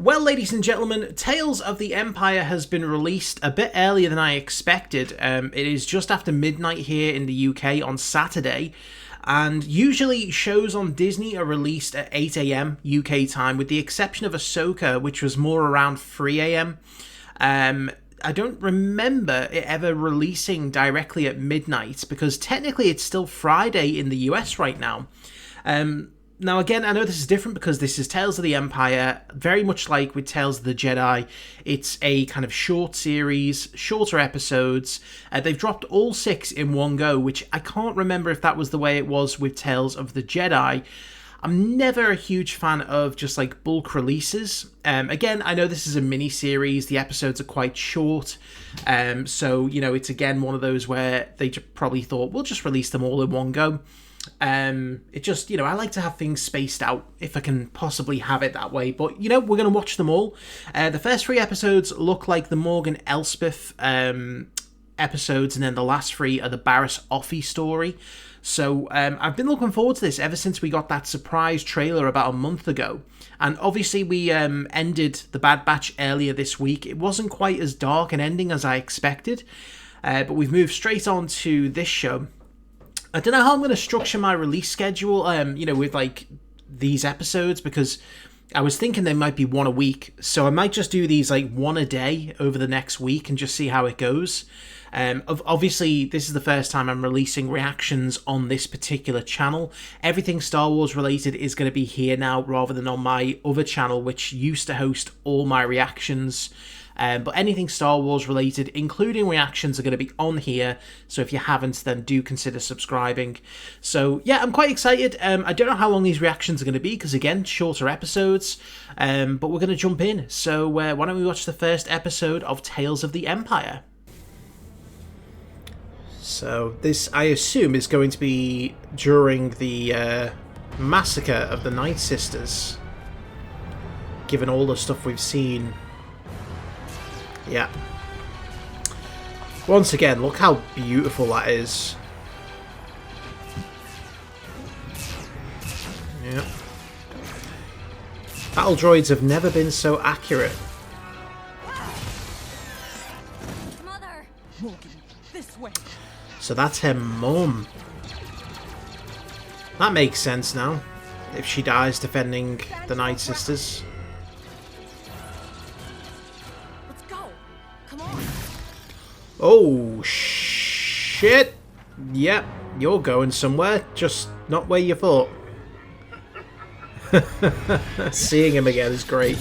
Well, ladies and gentlemen, Tales of the Empire has been released a bit earlier than I expected. It is just after midnight here in the UK on Saturday, and usually shows on Disney are released at 8 AM UK time, with the exception of Ahsoka, which was more around 3 AM. I don't remember it ever releasing directly at midnight, because technically it's still Friday in the US right now. Now, again, I know this is different because this is Tales of the Empire, very much like with Tales of the Jedi. It's a kind of short series, shorter episodes. They've dropped all 6 in one go, which I can't remember if that was the way it was with Tales of the Jedi. I'm never a huge fan of just like bulk releases. Again, I know this is a mini-series, the episodes are quite short, so, you know, it's again one of those where they probably thought, we'll just release them all in one go. It just, you know, I like to have things spaced out if I can possibly have it that way, but, you know, we're going to watch them all. The first 3 episodes look like the Morgan Elspeth episodes, and then the last 3 are the Barriss Offee story. So I've been looking forward to this ever since we got that surprise trailer about a month ago. And obviously we ended The Bad Batch earlier this week. It wasn't quite as dark an ending as I expected, but we've moved straight on to this show. I don't know how I'm going to structure my release schedule, you know, with, like, these episodes, because I was thinking they might be 1 a week, so I might just do these, like, 1 a day over the next week and just see how it goes. Obviously, this is the first time I'm releasing reactions on this particular channel. Everything Star Wars related is going to be here now, rather than on my other channel, which used to host all my reactions. But anything Star Wars related, including reactions, are going to be on here, so if you haven't, then do consider subscribing. So yeah, I'm quite excited. I don't know how long these reactions are going to be, because again, shorter episodes, but we're going to jump in. So why don't we watch the first episode of Tales of the Empire? So this, I assume, is going to be during the massacre of the Night Sisters, given all the stuff we've seen. Yeah. Once again, look how beautiful that is. Yeah. Battle droids have never been so accurate. Mother. Morgan, this way. So that's her mum. That makes sense now, if she dies defending the Night Sisters. Oh, shit. Yep, you're going somewhere, just not where you thought. Seeing him again is great.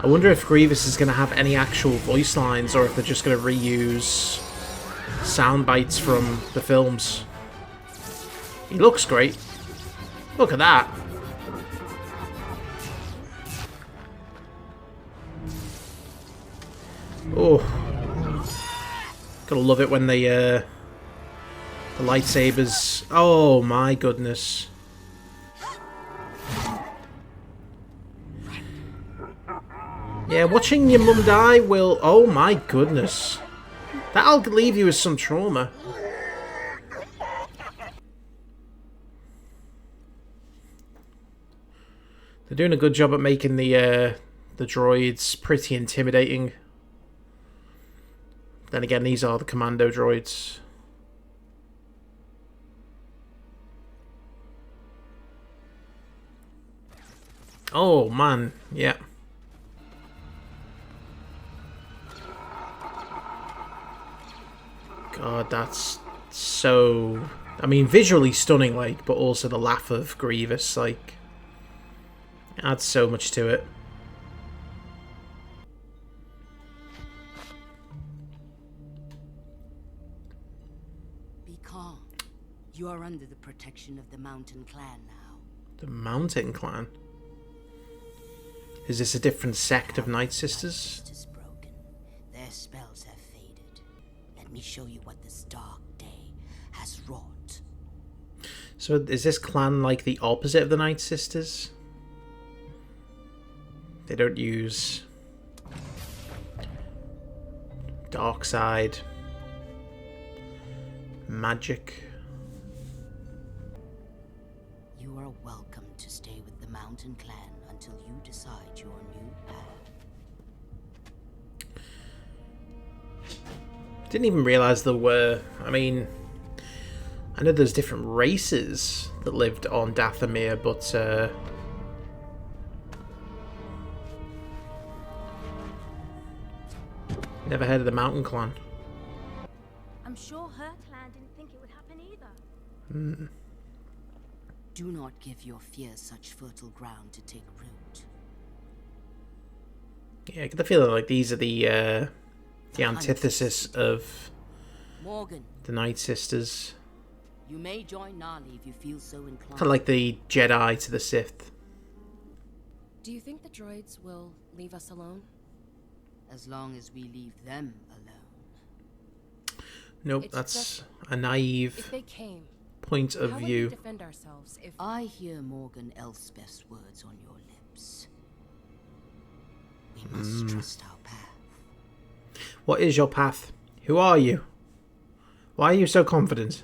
I wonder if Grievous is going to have any actual voice lines, or if they're just going to reuse sound bites from the films. He looks great. Look at that. Oh, gotta love it when they, the lightsabers. Oh my goodness. Yeah, watching your mum die will... Oh my goodness. That'll leave you with some trauma. They're doing a good job at making the droids pretty intimidating. Then again, these are the commando droids. Oh, man. Yeah. God, that's so... I mean, visually stunning, like, but also the laugh of Grievous, like... adds so much to it. You are under the protection of the Mountain Clan now. The Mountain Clan? Is this a different sect of Night Sisters? Their is broken. Their spells have faded. Let me show you what this dark day has wrought. So is this clan like the opposite of the Night Sisters? They don't use dark side magic. You are welcome to stay with the Mountain Clan until you decide your new path. Didn't even realize there were. I mean, I know there's different races that lived on Dathomir, but never heard of the Mountain Clan. I'm sure her clan didn't think it would happen either. Do not give your fears such fertile ground to take root. Yeah, I get the feeling like these are the antithesis of Morgan, the Night Sisters. you may join Nali if you feel so inclined. Kind of like the Jedi to the Sith. Do you think the droids will leave us alone? As long as we leave them alone. Nope, It's that's just- a If naive they came, point of how would we view. defend ourselves if... I hear Morgan Elspeth's words on your lips. We must trust our path. What is your path? Who are you? Why are you so confident?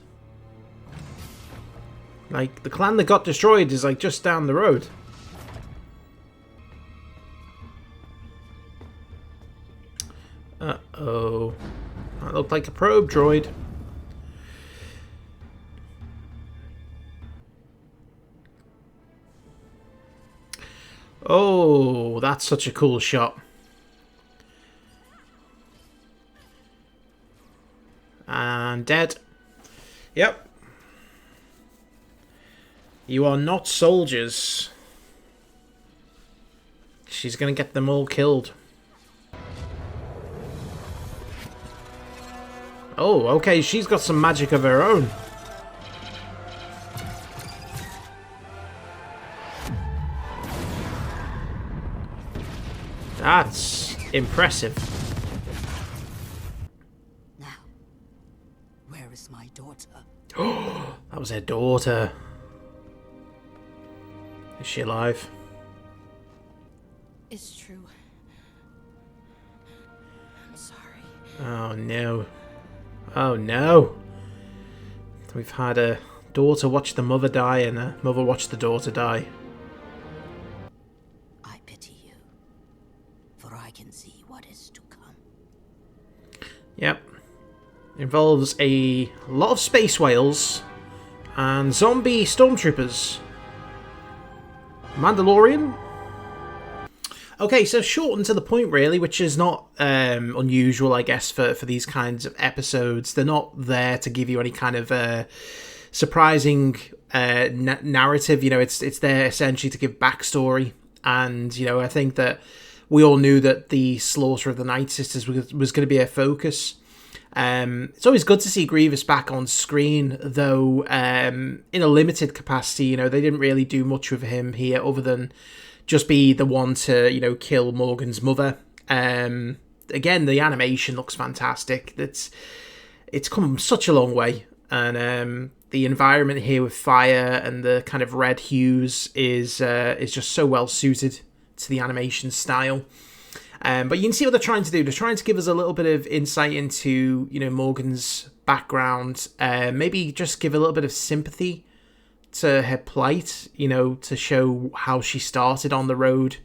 Like, the clan that got destroyed is like just down the road. Uh-oh. That looked like a probe droid. Oh, that's such a cool shot. And dead. Yep. You are not soldiers. She's gonna get them all killed. Oh, okay, she's got some magic of her own. That's impressive. Now, where is my daughter? That was her daughter. Is she alive? It's true. I'm sorry. Oh no. Oh no. We've had a daughter watch the mother die and a mother watch the daughter die. I pity you, for I can see what is to come. Yep. Involves a lot of space whales and zombie stormtroopers. Mandalorian? Okay, so short and to the point, really, which is not unusual, I guess, for these kinds of episodes. They're not there to give you any kind of surprising narrative. You know, it's there essentially to give backstory. And, you know, I think that we all knew that the slaughter of the Night Sisters was going to be a focus. It's always good to see Grievous back on screen, though in a limited capacity. You know, they didn't really do much with him here other than just be the one to, you know, kill Morgan's mother. Again, the animation looks fantastic. It's come such a long way, and the environment here with fire and the kind of red hues is just so well suited to the animation style. But you can see what they're trying to do. They're trying to give us a little bit of insight into, you know, Morgan's background. Maybe just give a little bit of sympathy to her plight, you know, to show how she started on the road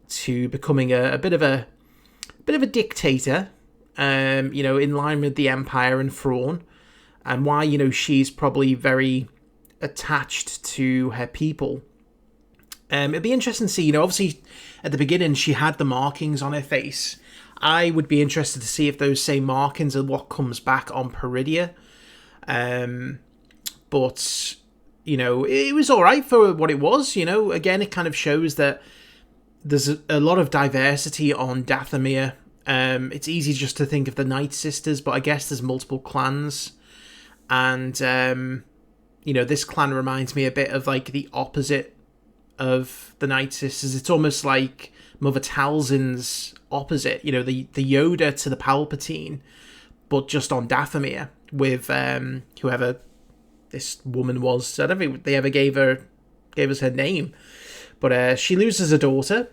to becoming a bit of a dictator, you know, in line with the Empire and Thrawn, and why, you know, she's probably very attached to her people. It'd be interesting to see, you know, obviously at the beginning she had the markings on her face. I would be interested to see if those same markings are what comes back on Peridia. But, you know, it was alright for what it was, you know. Again, it kind of shows that there's a lot of diversity on Dathomir. It's easy just to think of the Night Sisters, but I guess there's multiple clans. And, you know, this clan reminds me a bit of, like, the opposite of the Night Sisters. It's almost like Mother Talzin's opposite, you know, the Yoda to the Palpatine, but just on Dathomir with whoever this woman was. I don't think they ever gave us her name, but she loses a daughter,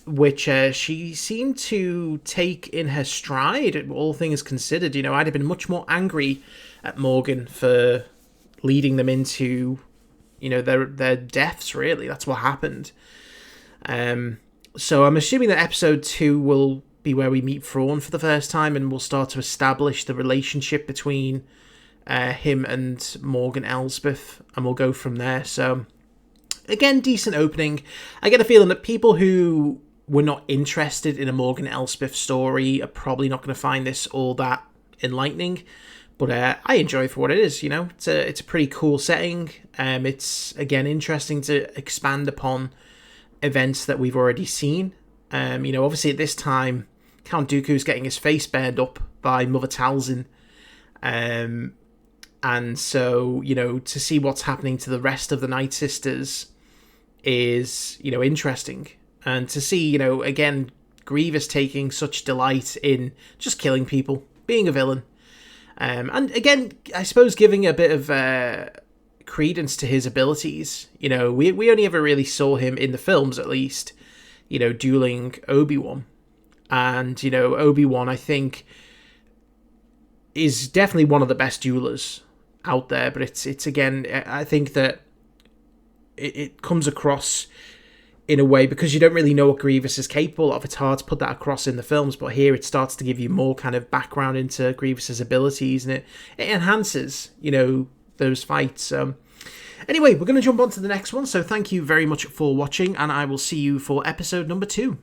which she seemed to take in her stride, all things considered. You know, I'd have been much more angry at Morgan for leading them into their deaths, really. That's what happened. So I'm assuming that episode 2 will be where we meet Thrawn for the first time, and we'll start to establish the relationship between him and Morgan Elsbeth, and we'll go from there. So, again, decent opening. I get a feeling that people who were not interested in a Morgan Elsbeth story are probably not going to find this all that enlightening, but I enjoy it for what it is. It's a pretty cool setting. It's, again, interesting to expand upon events that we've already seen. Obviously at this time, Count Dooku's getting his face burned up by Mother Talzin, and so to see what's happening to the rest of the Night Sisters is interesting, and to see again Grievous taking such delight in just killing people, being a villain, and again I suppose giving a bit of credence to his abilities. We only ever really saw him in the films, at least, dueling Obi-Wan. And, Obi-Wan, I think, is definitely one of the best duelers out there. But it's again, I think that it comes across in a way, because you don't really know what Grievous is capable of. It's hard to put that across in the films, but here it starts to give you more kind of background into Grievous's abilities, and it enhances, those fights. Anyway, we're going to jump on to the next one, so thank you very much for watching, and I will see you for episode number 2.